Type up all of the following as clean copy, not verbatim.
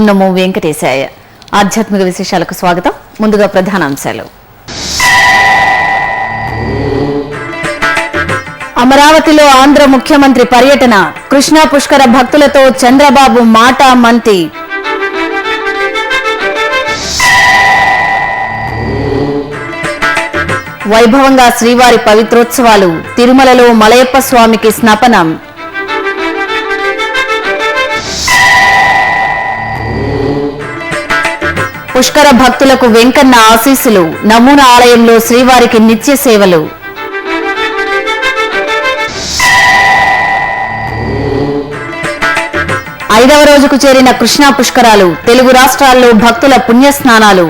నమో వెంకటేశాయ. ఆధ్యాత్మిక విశేషాలకు స్వాగతం. ముందుగా ప్రధానాంశాలు. అమరావతిలో ఆంధ్ర ముఖ్యమంత్రి పర్యటన. కృష్ణా పుష్కర భక్తులతో చంద్రబాబు మాట మంతి. వైభవంగా శ్రీవారి పవిత్రోత్సవాలు. తిరుమలలో మలయప్ప స్వామికి స్నపనం. పుష్కర భక్తులకు వెంకన్న ఆశీస్సులు. నమూనా ఆలయంలో శ్రీవారికి నిత్య సేవలు. ఐదవ రోజుకు చేరిన కృష్ణా పుష్కరాలు. తెలుగు రాష్ట్రాల్లో భక్తుల పుణ్యస్నానాలు.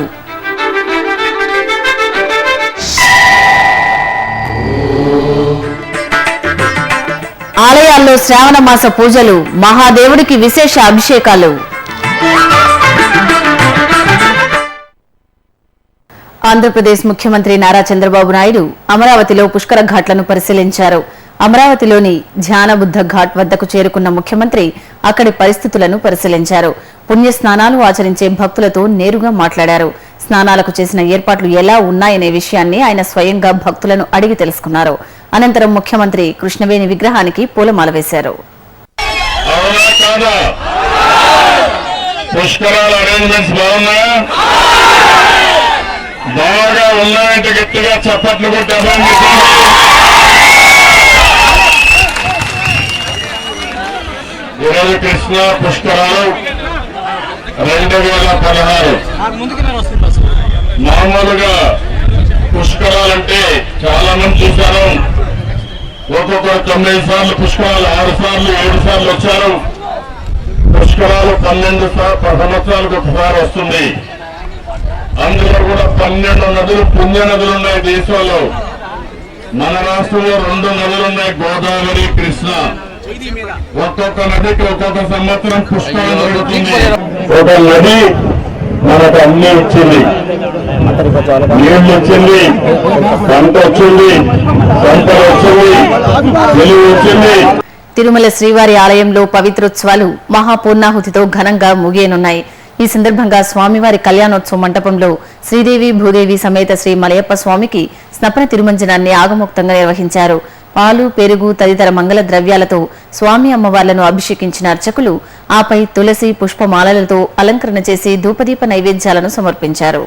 ఆలయాల్లో శ్రావణ మాస పూజలు. మహాదేవుడికి విశేష అభిషేకాలు. ఆంధ్రప్రదేశ్ ముఖ్యమంత్రి నారా చంద్రబాబు నాయుడు అమరావతిలో పుష్కర ఘాట్లను పరిశీలించారు. అమరావతిలోని ధ్యానబుద్ధ ఘాట్ వద్దకు చేరుకున్న ముఖ్యమంత్రి అక్కడి పరిస్థితులను పరిశీలించారు. పుణ్య స్నానాలు ఆచరించే భక్తులతో నేరుగా మాట్లాడారు. స్నానాలకు చేసిన ఏర్పాట్లు ఎలా ఉన్నాయనే విషయాన్ని ఆయన స్వయంగా భక్తులను అడిగి తెలుసుకున్నారు. అనంతరం ముఖ్యమంత్రి కృష్ణవేణి విగ్రహానికి పూలమాల వేశారు. బాగా ఉన్నాయంటే గట్టిగా చప్పట్లు కొట్టామని ఈరోజు కృష్ణా పుష్కరాలు 2016. మామూలుగా పుష్కరాలంటే చాలా మంది చూశారు. ఒక్కొక్కరు 9 సార్లు పుష్కరాలు, 6 సార్లు 7 సార్లు వచ్చారు. పుష్కరాలు 12 సంవత్సరాలకు ఒకసారి వస్తుంది. అందులో కూడా 12 నదులు పుణ్య నదులు ఉన్నాయి దేశంలో. మన రాష్ట్రంలో 2 నదులున్నాయి, గోదావరి, కృష్ణ. ఒక్కొక్క నదికి ఒక్కొక్క సంవత్సరం పుష్కరం జరుగుతుంది. ఒక నది మనకు అన్ని వచ్చింది, నీళ్లు వచ్చింది, పంట వచ్చింది, సంపద వచ్చింది, వెలుగు వచ్చింది. తిరుమల శ్రీవారి ఆలయంలో పవిత్రోత్సవాలు మహాపూర్ణాహుతితో ఘనంగా ముగియనున్నాయి. ఈ సందర్భంగా స్వామివారి కళ్యాణోత్సవ మంటపంలో శ్రీదేవి భూదేవి సమేత శ్రీ మలయప్ప స్వామికి స్నపన తిరుమంజనాన్ని ఆగమోక్తంగా నిర్వహించారు. పాలు, పెరుగు తదితర మంగళ ద్రవ్యాలతో స్వామి అమ్మవార్లను అభిషేకించిన అర్చకులు ఆపై తులసి పుష్పమాలలతో అలంకరణ చేసి ధూపదీప నైవేద్యాలను సమర్పించారు.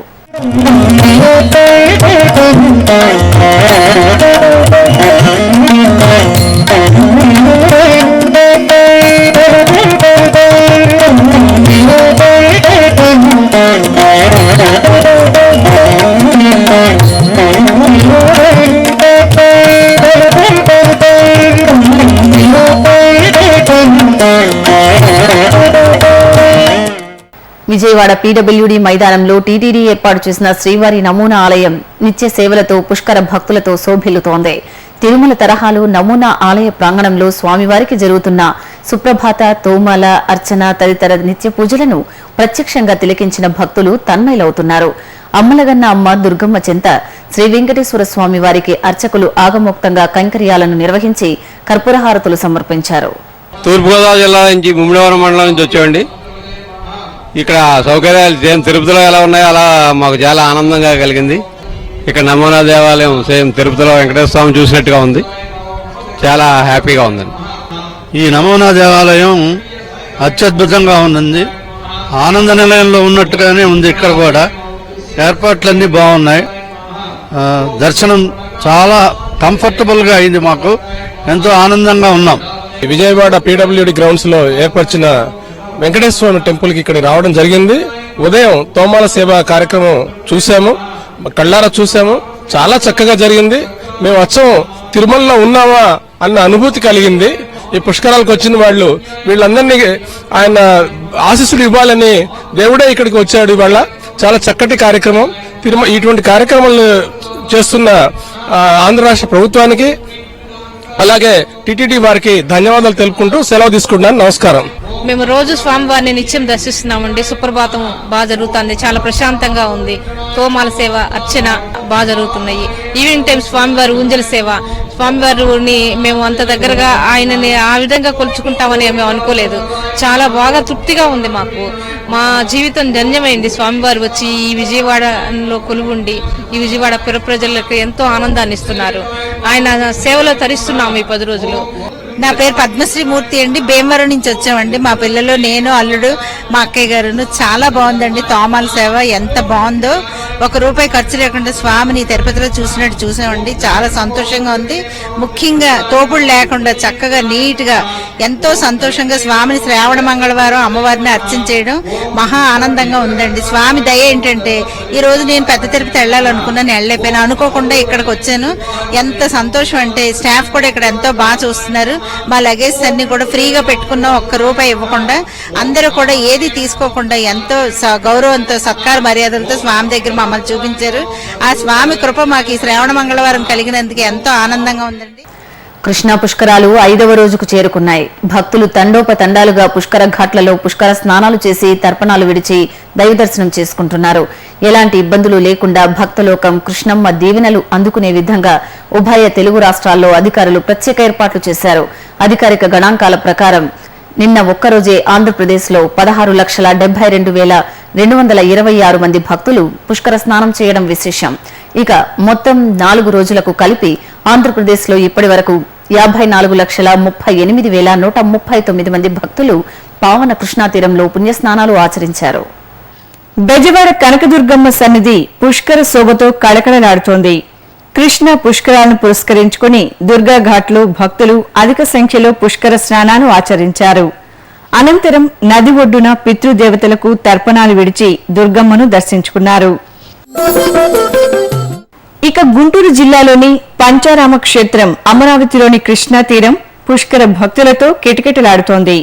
విజయవాడ పీడబ్ల్యూడీ మైదానంలో టీటీడీ ఏర్పాటు చేసిన శ్రీవారి నమూనా ఆలయం నిత్య సేవలతో పుష్కర భక్తులతో శోభిల్లుతోంది. తిరుమల తరహాలో నమూనా ఆలయ ప్రాంగణంలో స్వామివారికి జరుగుతున్న సుప్రభాత, తోమాల, అర్చన తదితర నిత్య పూజలను ప్రత్యక్షంగా తిలకించిన భక్తులు తన్మయులవుతున్నారు. అమ్మలగన్న అమ్మ దుర్గమ్మ చెంత శ్రీ వెంకటేశ్వర స్వామి వారికి అర్చకులు ఆగమోక్తంగా కైంకర్యాలను నిర్వహించి కర్పూరహారతులు సమర్పించారు. తూర్పుగోదావరి జిల్లా నుంచి ముమ్మిడివరం మండలం నుంచి వచ్చామండి. ఇక్కడ సౌకర్యాలు సేమ్ తిరుపతిలో ఎలా ఉన్నాయో అలా మాకు చాలా ఆనందంగా కలిగింది. ఇక్కడ నమూనా దేవాలయం సేమ్ తిరుపతిలో వెంకటేశ్వర స్వామి చూసినట్టుగా ఉంది. చాలా హ్యాపీగా ఉందండి. ఈ నమూనా దేవాలయం అత్యద్భుతంగా ఉంది. ఆనంద నిలయంలో ఉన్నట్టుగానే ఉంది. ఇక్కడ కూడా ఏర్పాట్లన్నీ బాగున్నాయి. దర్శనం చాలా కంఫర్టబుల్ గా అయింది. మాకు ఎంతో ఆనందంగా ఉన్నాం. విజయవాడ పీడబ్ల్యూడీ గ్రౌండ్స్ లో ఏర్పరిచిన వెంకటేశ్వర టెంపుల్ కి ఇక్కడ రావడం జరిగింది. ఉదయం తోమాల సేవ కార్యక్రమం చూసాము, కళ్ళారా చూసాము. చాలా చక్కగా జరిగింది. మేము వచ్చాము, తిరుమలలో ఉన్నామా అన్న అనుభూతి కలిగింది. ఈ పుష్కరాలకు వచ్చిన వాళ్ళు వీళ్ళందరినీ ఆయన ఆశీస్సులు ఇవ్వాలని దేవుడే ఇక్కడికి వచ్చాడు. ఇవాళ చాలా చక్కటి కార్యక్రమం. ఇటువంటి కార్యక్రమాలు చేస్తున్న ఆంధ్ర రాష్ట్ర ప్రభుత్వానికి అలాగే టీటీడీ వారికి ధన్యవాదాలు తెలుపుకుంటూ సెలవు తీసుకుంటున్నాను. నమస్కారం. మేము రోజు స్వామివారిని నిత్యం దర్శిస్తున్నామండి. సుప్రభాతం బాగా జరుగుతుంది, చాలా ప్రశాంతంగా ఉంది. తోమాల సేవ, అర్చన బాగా జరుగుతున్నాయి. ఈవినింగ్ టైం స్వామివారి ఊంజల సేవ, స్వామివారిని మేము అంత దగ్గరగా ఆయనని ఆ విధంగా కొలుచుకుంటామని మేము అనుకోలేదు. చాలా బాగా తృప్తిగా ఉంది మాకు. మా జీవితం ధన్యమైంది. స్వామివారు వచ్చి ఈ విజయవాడలో కొలువుండి ఈ విజయవాడ పుర ప్రజలకు ఎంతో ఆనందాన్ని ఇస్తున్నారు. ఆయన సేవలో తరిస్తున్నాము ఈ 10 రోజులు. నా పేరు పద్మశ్రీ మూర్తి అండి. భీమవరం నుంచి వచ్చామండి. మా పిల్లలు, నేను, అల్లుడు, మా అక్కయ్య గారును. చాలా బాగుందండి తోమాల సేవ. ఎంత బాగుందో. 1 రూపాయి ఖర్చు లేకుండా స్వామిని తిరుపతిలో చూసినట్టు చూసామండి. చాలా సంతోషంగా ఉంది. ముఖ్యంగా తోపుడు లేకుండా చక్కగా నీట్ గా ఎంతో సంతోషంగా స్వామిని శ్రావణ మంగళవారం అమ్మవారిని అర్చన చేయడం మహా ఆనందంగా ఉందండి. స్వామి దయ ఏంటంటే ఈ రోజు నేను పెద్ద తిరుపతి వెళ్ళాలనుకున్నాను, వెళ్ళలేకపోయాను. అనుకోకుండా ఇక్కడికి వచ్చాను. ఎంత సంతోషం అంటే స్టాఫ్ కూడా ఇక్కడ ఎంతో బాగా చూస్తున్నారు. మా లగేజ్ అన్ని కూడా ఫ్రీగా పెట్టుకున్నాం, 1 రూపాయి ఇవ్వకుండా. అందరూ కూడా ఏది తీసుకోకుండా ఎంతో గౌరవంతో సత్కార మర్యాదలతో స్వామి దగ్గర మమ్మల్ని చూపించారు. ఆ స్వామి కృప మాకు ఈ శ్రావణ మంగళవారం కలిగినందుకు ఎంతో ఆనందంగా ఉందండి. కృష్ణా పుష్కరాలు 5వ రోజుకు చేరుకున్నాయి. భక్తులు తండోపతండాలుగా పుష్కర ఘాట్లలో పుష్కర స్నానాలు చేసి తర్పణాలు విడిచి దైవ దర్శనం చేసుకుంటున్నారు. ఎలాంటి ఇబ్బందులు లేకుండా భక్తలోకం కృష్ణమ్మ దీవెనలు అందుకునే విధంగా ఉభయ తెలుగు రాష్ట్రాల్లో అధికారులు ప్రత్యేక ఏర్పాట్లు చేశారు. అధికారిక గణాంకాల ప్రకారం నిన్న ఒక్కరోజే ఆంధ్రప్రదేశ్లో 16,72,226 మంది భక్తులు పుష్కర స్నానం చేయడం విశేషం. ఇక మొత్తం 4 రోజులకు కలిపి ఆంధ్రప్రదేశ్లో ఇప్పటి వరకు 54,38,139 మంది భక్తులు పావన కృష్ణా తీరంలో పుణ్యస్నానాలు ఆచరించారు. బెజవాడ కనకదుర్గమ్మ సన్నిధి పుష్కర శోభతో కళకళలాడుతోంది. కృష్ణ పుష్కరాలను పురస్కరించుకుని దుర్గాఘాట్లో భక్తులు అధిక సంఖ్యలో పుష్కర స్నానాలు ఆచరించారు. అనంతరం నది ఒడ్డున పితృదేవతలకు తర్పణాలు విడిచి దుర్గమ్మను దర్శించుకున్నారు. ఇక గుంటూరు జిల్లాలోని పంచారామ క్షేత్రం అమరావతిలోని కృష్ణా తీరం పుష్కర భక్తులతో కిటకిటలాడుతోంది.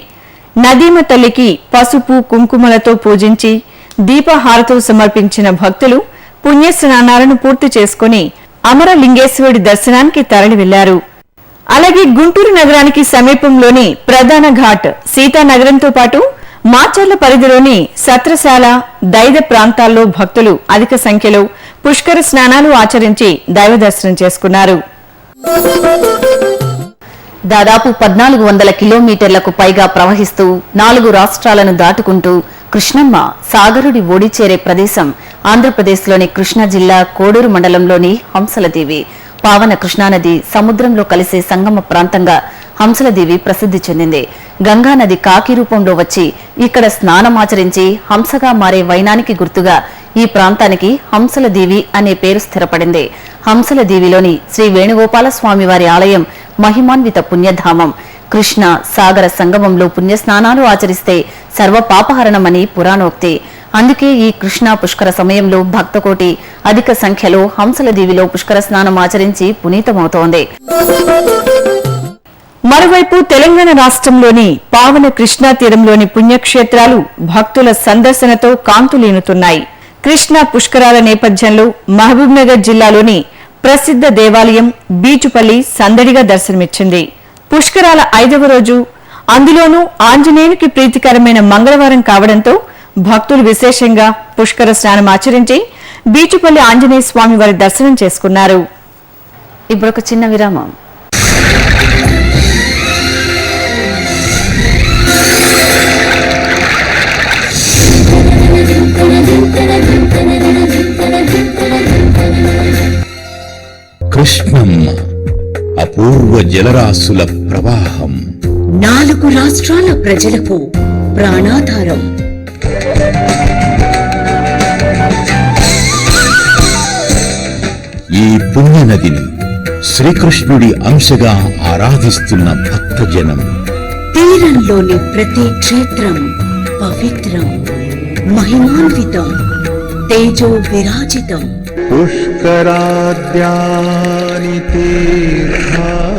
నదీమ తల్లికి పసుపు కుంకుమలతో పూజించి దీపహారతులు సమర్పించిన భక్తులు పుణ్యస్నానాలను పూర్తి చేసుకుని అమరలింగేశ్వరుడి దర్శనానికి తరలి వెళ్లారు. అలాగే గుంటూరు నగరానికి సమీపంలోని ప్రధాన ఘాట్ సీతానగరంతో పాటు మాచర్ల పరిధిలోని సత్రశాల, దైద ప్రాంతాల్లో భక్తులు అధిక సంఖ్యలో పుష్కర స్నానాలు ఆచరించి దైవ దర్శనం చేసుకున్నారు. దాదాపు 1400 కిలోమీటర్లకు పైగా ప్రవహిస్తూ 4 రాష్ట్రాలను దాటుకుంటూ కృష్ణమ్మ సాగరుడి ఒడి చేరే ప్రదేశం ఆంధ్రప్రదేశ్లోని కృష్ణా జిల్లా కోడూరు మండలంలోని హంసలదేవి. పావన కృష్ణానది సముద్రంలో కలిసే సంగమ ప్రాంతంగా హంసలదేవి ప్రసిద్ధి చెందింది. గంగానది కాకి రూపంలో వచ్చి ఇక్కడ స్నానమాచరించి హంసగా మారే వైనానికి గుర్తుగా ఈ ప్రాంతానికి హంసలదేవి అనే పేరు స్థిరపడింది. హంసలదేవిలోని శ్రీ వేణుగోపాల స్వామివారి ఆలయం మహిమాన్విత పుణ్యధామం. కృష్ణ సాగర సంగమంలో పుణ్యస్నానాలు ఆచరిస్తే సర్వపాపహరణమని పురాణోక్తి. అందుకే ఈ కృష్ణా పుష్కర సమయంలో భక్తకోటి అధిక సంఖ్యలో హంసలదేవిలో పుష్కర స్నానం ఆచరించి పునీతమవుతోంది. మరోవైపు తెలంగాణ రాష్ట్రంలోని పావన కృష్ణా తీరంలోని పుణ్యక్షేత్రాలు భక్తుల సందర్శనతో కాంతులీనుతున్నాయి. కృష్ణా పుష్కరాల నేపథ్యంలో మహబూబ్నగర్ జిల్లాలోని ప్రసిద్ధ దేవాలయం బీచుపల్లి సందడిగా దర్శనమిచ్చింది. పుష్కరాల 5వ రోజు, అందులోనూ ఆంజనేయునికి ప్రీతికరమైన మంగళవారం కావడంతో భక్తులు విశేషంగా పుష్కర స్నానం ఆచరించి బీచుపల్లి ఆంజనేయ స్వామి వారి దర్శనం చేసుకున్నారు. ఇప్పుడొక చిన్న విరామం. కృష్ణమ్మ అపూర్వ జలరాశుల ప్రవాహం, 4 రాష్ట్రాల ప్రజలకు ప్రాణాధారం. ఈ పుణ్యనదిని శ్రీకృష్ణుడి అంశగా ఆరాధిస్తున్న భక్తజనం. తీరంలోని ప్రతి క్షేత్రం పవిత్రం, మహిమాన్వితం, తేజో విరాజితం. పుష్కరాద్యాని తీర్థాని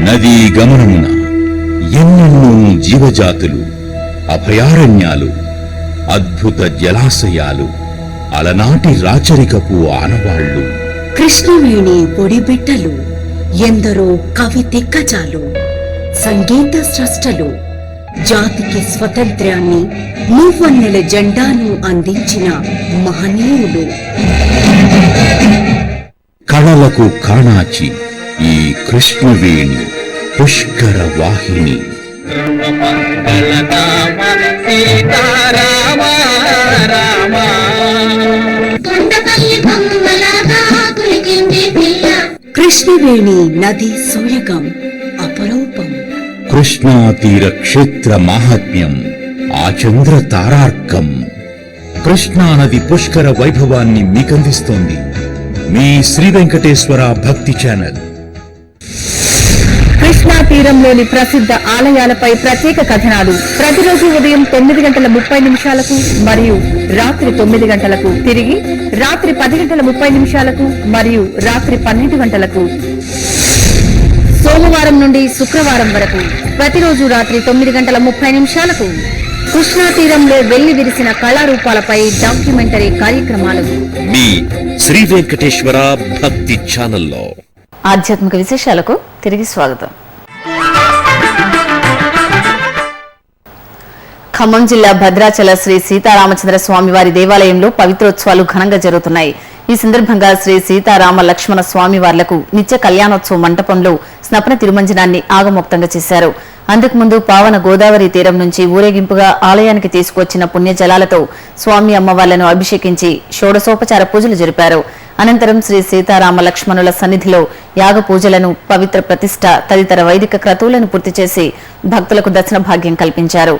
నదీ గమనమున ఎన్నెన్నో జీవజాతులు, అభయారణ్యాలు, అద్భుత జలాశయాలు, అలనాటి రాచరికపు ఆనవాళ్లు. కృష్ణవేణి ఒడిబిట్టలు, ఎందరో కవి దిగ్గజాలు, సంగీత స్రష్టలు, జాతికి స్వతంత్ర్యాన్ని, మూవన్నెల జెండాను అందించిన మహనీయులు. కళ కళలకు కాణాచి ఈ కృష్ణవేణి పుష్కర వాహిని. కృష్ణవేణి నది సోయగం అపరూపం. కృష్ణా తీర క్షేత్ర మాహాత్మ్యం ఆచంద్ర తారార్కం. కృష్ణానది పుష్కర వైభవాన్ని మీకందిస్తోంది మీ శ్రీ వెంకటేశ్వర భక్తి ఛానల్. కృష్ణా తీరంలోని ప్రసిద్ధ ఆలయాలపై ప్రత్యేక కథనాలు ప్రతిరోజు ఉదయం 9:30 మరియు రాత్రి 9 తిరిగి రాత్రి 10:30 మరియు రాత్రి 12 సోమవారం నుండి శుక్రవారం వరకు ప్రతిరోజు రాత్రి 9:30 కృష్ణా తీరంలో వెళ్లి విరిసిన కళారూపాలపై డాక్యుమెంటరీ కార్యక్రమాలు మీ శ్రీ వెంకటేశ్వర భక్తి ఛానల్లో. ఆధ్యాత్మిక విశేషాలకు తిరిగి స్వాగతం. ఖమ్మం జిల్లా భద్రాచల శ్రీ సీతారామచంద్ర స్వామివారి దేవాలయంలో పవిత్రోత్సవాలు ఘనంగా జరుగుతున్నాయి. ఈ సందర్భంగా శ్రీ సీతారామ లక్ష్మణ స్వామివార్లకు నిత్య కళ్యాణోత్సవ మంటపంలో స్నపన తిరుమంజనాన్ని ఆగమోక్తంగా చేశారు. అంతకుముందు పావన గోదావరి తీరం నుంచి ఊరేగింపుగా ఆలయానికి తీసుకువచ్చిన పుణ్యజలాలతో స్వామి అమ్మవార్లను అభిషేకించి షోడశోపచార పూజలు జరిపారు. అనంతరం శ్రీ సీతారామ లక్ష్మణుల సన్నిధిలో యాగ పూజలను, పవిత్ర ప్రతిష్ఠ తదితర వైదిక క్రతువులను పూర్తి చేసి భక్తులకు దర్శన భాగ్యం కల్పించారు.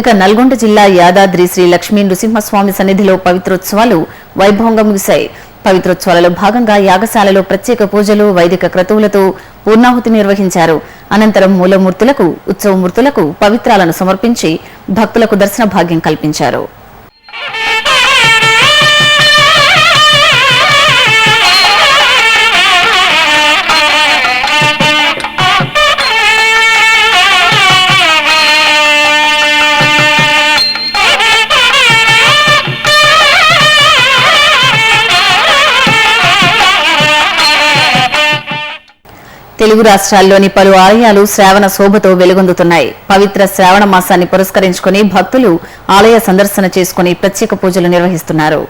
ఇక నల్గొండ జిల్లా యాదాద్రి శ్రీ లక్ష్మీ నృసింహస్వామి సన్నిధిలో పవిత్రోత్సవాలు వైభవంగా ముగిశాయి. పవిత్రోత్సవాలలో భాగంగా యాగశాలలో ప్రత్యేక పూజలు, వైదిక క్రతువులతో పూర్ణాహుతి నిర్వహించారు. అనంతరం మూలమూర్తులకు, ఉత్సవమూర్తులకు పవిత్రాలను సమర్పించి భక్తులకు దర్శన భాగ్యం కల్పించారు. తెలుగు రాష్ట్రాల్లోని పలు ఆలయాలు శ్రావణ శోభతో వెలుగొందుతున్నాయి. పవిత్ర శ్రావణ మాసాన్ని పురస్కరించుకుని భక్తులు ఆలయ సందర్శన చేసుకుని ప్రత్యేక పూజలు నిర్వహిస్తున్నారు.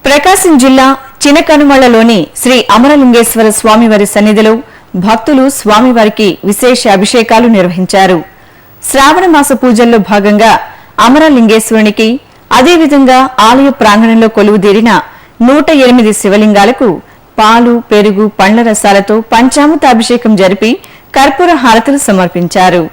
ప్రకాశం జిల్లా చినకనుమళ్లలోని శ్రీ అమరలింగేశ్వర స్వామివారి సన్నిధిలో భక్తులు స్వామివారికి విశేష అభిషేకాలు నిర్వహించారు. శ్రావణ మాస పూజల్లో భాగంగా అమరలింగేశ్వరునికి, అదేవిధంగా ఆలయ ప్రాంగణంలో కొలువుదీరిన 108 శివలింగాలకు పాలు, పెరుగు, పండ్ల రసాలతో పంచామృత అభిషేకం జరిపి కర్పూర హారతులు సమర్పించారు.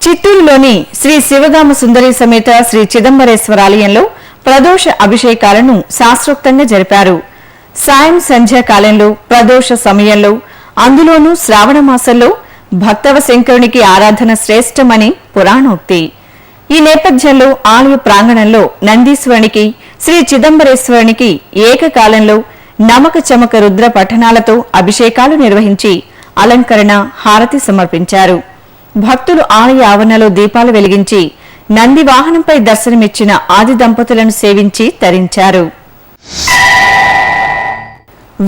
చిత్తూరులోని శ్రీ శివగామ సుందరి సమేత శ్రీ చిదంబరేశ్వర ఆలయంలో ప్రదోష అభిషేకాలను శాస్త్రోక్తంగా జరిపారు. సాయం సంధ్యా కాలంలో ప్రదోష సమయంలో, అందులోనూ శ్రావణ మాసంలో భక్తవ శంకరునికి ఆరాధన శ్రేష్టమని పురాణోక్తి. ఈ నేపథ్యంలో ఆలయ ప్రాంగణంలో నందీశ్వరునికి, శ్రీ చిదంబరేశ్వరునికి ఏకకాలంలో నమక చమక రుద్ర పఠనాలతో అభిషేకాలు నిర్వహించి అలంకరణ, హారతి సమర్పించారు. భక్తులు ఆలయ ఆవరణలో దీపాలు వెలిగించి నంది వాహనంపై దర్శనమిచ్చిన ఆది దంపతులను సేవించి తరించారు.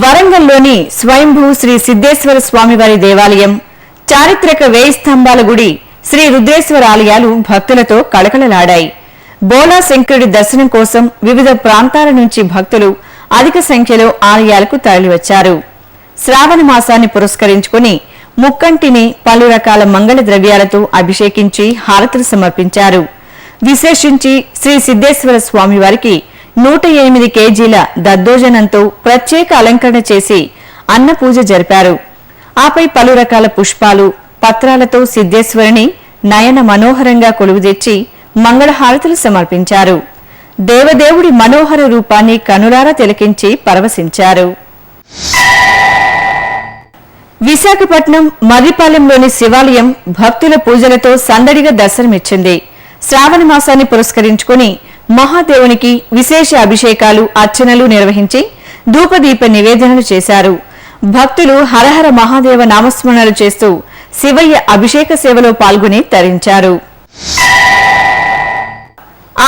వరంగల్లోని స్వయంభూ శ్రీ సిద్ధేశ్వర స్వామివారి దేవాలయం, చారిత్రక 1000 స్తంభాల గుడి, శ్రీ రుద్రేశ్వర ఆలయాలు భక్తులతో కళకళలాడాయి. బోలా శంకరుడి దర్శనం కోసం వివిధ ప్రాంతాల నుంచి భక్తులు అధిక సంఖ్యలో ఆలయాలకు తరలివచ్చారు. శ్రావణ మాసాన్ని పురస్కరించుకుని ముక్కంటిని పలు రకాల మంగళ ద్రవ్యాలతో అభిషేకించి హారతులు సమర్పించారు. విశేషించి శ్రీ సిద్ధేశ్వర స్వామివారికి 108 కేజీల దద్దోజనంతో ప్రత్యేక అలంకరణ చేసి అన్న పూజ జరిపారు. ఆపై పలు రకాల పుష్పాలు, పత్రాలతో సిద్ధేశ్వరుని నయన మనోహరంగా కొలువుదీర్చి మంగళహారతులు సమర్పించారు. దేవదేవుడి మనోహర రూపాన్ని కనులారా తిలకించి పరవశించారు. విశాఖపట్నం మర్రిపాలెంలోని శివాలయం భక్తుల పూజలతో సందడిగా దర్శనమిచ్చింది. శ్రావణ మాసాన్ని పురస్కరించుకుని మహాదేవునికి విశేష అభిషేకాలు, అర్చనలు నిర్వహించి ధూపదీప నివేదనలు చేశారు. భక్తులు హరహర మహాదేవ నామస్మరణలు చేస్తూ శివయ్య అభిషేక సేవలో పాల్గొని తరించారు.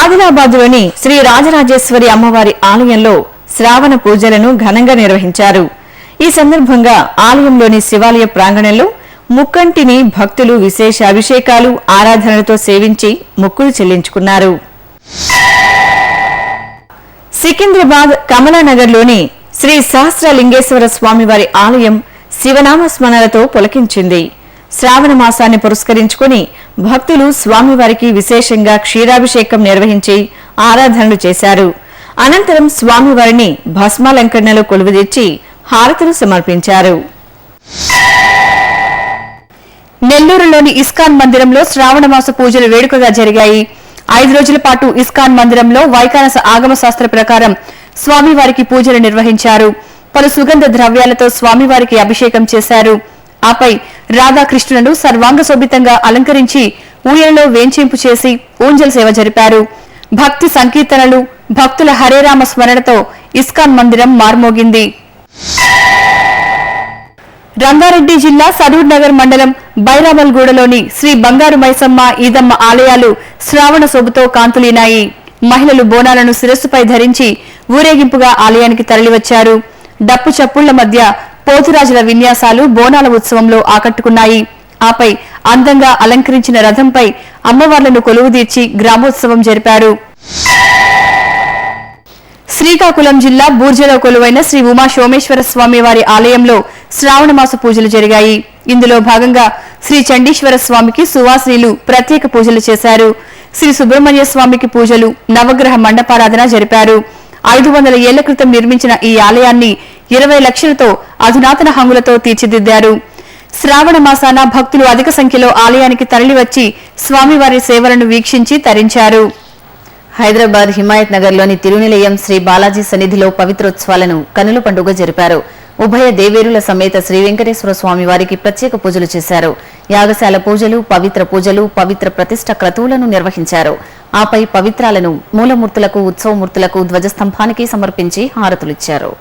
ఆదిలాబాద్లోని శ్రీ రాజరాజేశ్వరి అమ్మవారి ఆలయంలో శ్రావణ పూజలను ఘనంగా నిర్వహించారు. ఈ సందర్భంగా ఆలయంలోని శివాలయ ప్రాంగణంలో ముక్కంటిని భక్తులు విశేష అభిషేకాలు, ఆరాధనలతో సేవించి మొక్కులు చెల్లించుకున్నారు. సికింద్రాబాద్ కమలానగర్లోని శ్రీ సహస్రలింగేశ్వర స్వామివారి ఆలయం శివనామ స్మరణలతో పులకించింది. శ్రావణ మాసాన్ని పురస్కరించుకుని భక్తులు స్వామివారికి విశేషంగా క్షీరాభిషేకం నిర్వహించి ఆరాధనలు చేశారు. అనంతరం స్వామివారిని భస్మాలంకరణలో కొలువుదీర్చి హారతులు సమర్పించారు. నెల్లూరులోని ఇస్కాన్ మందిరంలో శ్రావణ మాస పూజలు వేడుకగా జరిగాయి. 5 రోజుల పాటు ఇస్కాన్ మందిరంలో వైకానస ఆగమ శాస్త్ర ప్రకారం స్వామివారికి పూజలు నిర్వహించారు. పలు సుగంధ ద్రవ్యాలతో స్వామివారికి అభిషేకం చేశారు. ఆపై రాధాకృష్ణులను సర్వాంగ శోభితంగా అలంకరించి ఊయలలో వేంచేంపు చేసి ఊంజల్ సేవ జరిపారు. భక్తి సంకీర్తనలు, భక్తుల హరేరామ స్మరణతో ఇస్కాన్ మందిరం మార్మోగింది. రంగారెడ్డి జిల్లా సరూర్ నగర్ మండలం బైరామల్గూడలోని శ్రీ బంగారు మైసమ్మ, ఈదమ్మ ఆలయాలు శ్రావణ శోభతో కాంతులీనాయి. మహిళలు బోనాలను శిరస్సుపై ధరించి ఊరేగింపుగా ఆలయానికి తరలివచ్చారు. డప్పు చప్పుళ్ల మధ్య పోతురాజుల విన్యాసాలు బోనాల ఉత్సవంలో ఆకట్టుకున్నాయి. ఆపై అందంగా అలంకరించిన రథంపై అమ్మవార్లను కొలువుదీర్చి గ్రామోత్సవం జరిపారు. శ్రీకాకుళం జిల్లా బూర్జలో కొలువైన శ్రీ ఉమా సోమేశ్వర స్వామి వారి ఆలయంలో శ్రావణ మాస పూజలు జరిగాయి. ఇందులో భాగంగా శ్రీ చండీశ్వర స్వామికి సువాసినులు ప్రత్యేక పూజలు చేశారు. శ్రీ సుబ్రహ్మణ్య స్వామికి పూజలు, నవగ్రహ మండపారాధన జరిపారు. 500 ఏళ్ల క్రితం నిర్మించిన ఈ ఆలయాన్ని 20 లక్షలతో అధునాతన హంగులతో తీర్చిదిద్దారు. శ్రావణ మాసాన భక్తులు అధిక సంఖ్యలో ఆలయానికి తరలివచ్చి స్వామివారి సేవలను వీక్షించి తరించారు. హైదరాబాద్ హిమాయత్ నగర్ లోని తిరునిలయం శ్రీ బాలాజీ సన్నిధిలో పవిత్రోత్సవాలను కనుల పండుగ జరిపారు. ఉభయ దేవేరుల సమేత శ్రీ వెంకటేశ్వర స్వామి వారికి ప్రత్యేక పూజలు చేశారు. యాగశాల పూజలు, పవిత్ర ప్రతిష్ఠ క్రతువులను నిర్వహించారు. ఆపై పవిత్రాలను మూలమూర్తులకు, ఉత్సవమూర్తులకు ధ్వజస్తంభానికి సమర్పించి హారతులిచ్చారు.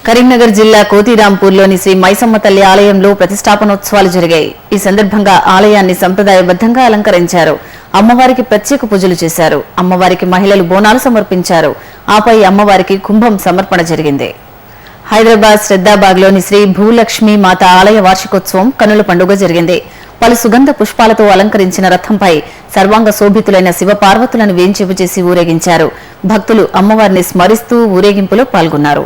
కరీంనగర్ జిల్లా కోతిరాంపూర్లోని శ్రీ మైసమ్మ తల్లి ఆలయంలో ప్రతిష్టాపనోత్సవాలు జరిగాయి. ఈ సందర్భంగా ఆలయాన్ని సంప్రదాయబద్దంగా అలంకరించారు. అమ్మవారికి ప్రత్యేక పూజలు చేశారు. అమ్మవారికి మహిళలు బోనాలు సమర్పించారు. ఆపై అమ్మవారికి కుంభం సమర్పణ జరిగింది. హైదరాబాద్ శ్రద్ధాబాగ్లోని శ్రీ భూలక్ష్మి మాత ఆలయ వార్షికోత్సవం కనుల పండుగ జరిగింది. పలు సుగంధ పుష్పాలతో అలంకరించిన రథంపై సర్వాంగ శోభితులైన శివపార్వతులను వేంచేపు చేసి ఊరేగించారు. భక్తులు అమ్మవారిని స్మరిస్తూ ఊరేగింపులో పాల్గొన్నారు.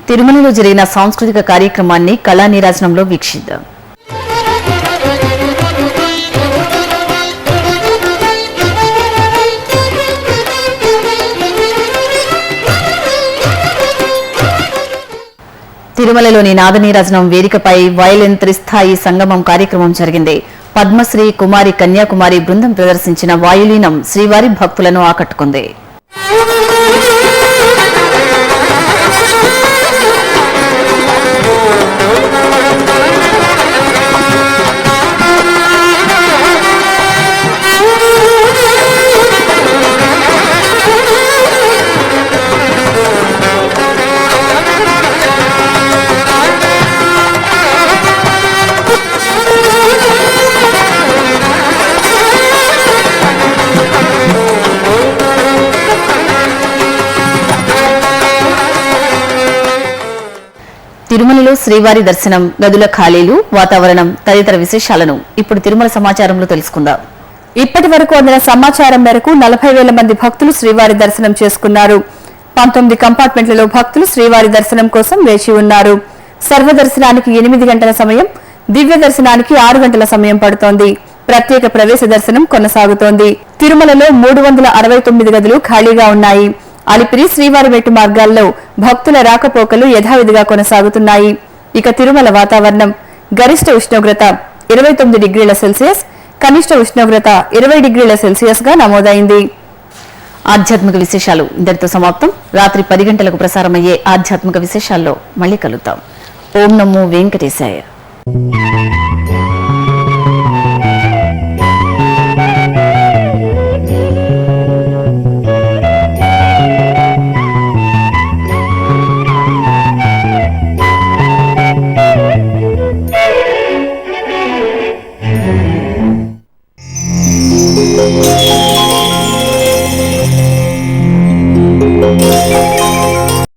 తిరుమలలో జరిగిన సాంస్కృతిక కార్యక్రమాన్ని కళా నీరాజనంలో వీక్షిద్దాం. తిరుమలలోని నాదనీరాజనం వేదికపై వయలిన్ త్రిస్థాయి సంగమం కార్యక్రమం జరిగింది. పద్మశ్రీ కుమారి కన్యాకుమారి బృందం ప్రదర్శించిన వాయులీనం శ్రీవారి భక్తులను ఆకట్టుకుంది. తిరుమలలో శ్రీవారి దర్శనం, గదుల ఖాళీలు, వాతావరణం తదితర విశేషాలను ఇప్పుడు తిరుమల సమాచారంలో తెలుసుకుందాం. ఇప్పటి వరకు అందిన సమాచారం మేరకు 40,000 మంది భక్తులు శ్రీవారి దర్శనం చేసుకున్నారు. 19 కంపార్ట్మెంట్లలో భక్తులు శ్రీవారి దర్శనం కోసం వేచి ఉన్నారు. సర్వదర్శనానికి 8 గంటల సమయం, దివ్య దర్శనానికి 6 గంటల సమయం పడుతోంది. ప్రత్యేక ప్రవేశ దర్శనం కొనసాగుతోంది. తిరుమలలో 369 గదులు ఖాళీగా ఉన్నాయి. అలిపిరి, శ్రీవారిమెట్టు మార్గాల్లో భక్తుల రాకపోకలు యథావిధిగా కొనసాగుతున్నాయి. ఇక తిరుమల వాతావరణం గరిష్ట ఉష్ణోగ్రత 29 డిగ్రీల సెల్సియస్, కనిష్ట ఉష్ణోగ్రత 20 డిగ్రీల సెల్సియస్ గా నమోదైంది. ఆధ్యాత్మిక విశేషాలు ఇంతటితో సమాప్తం. రాత్రి 10 గంటలకు ప్రసారమయ్యే ఆధ్యాత్మిక విశేషాల్లో మళ్ళీ కలుద్దాం. ఓం నమో వెంకటేశాయ.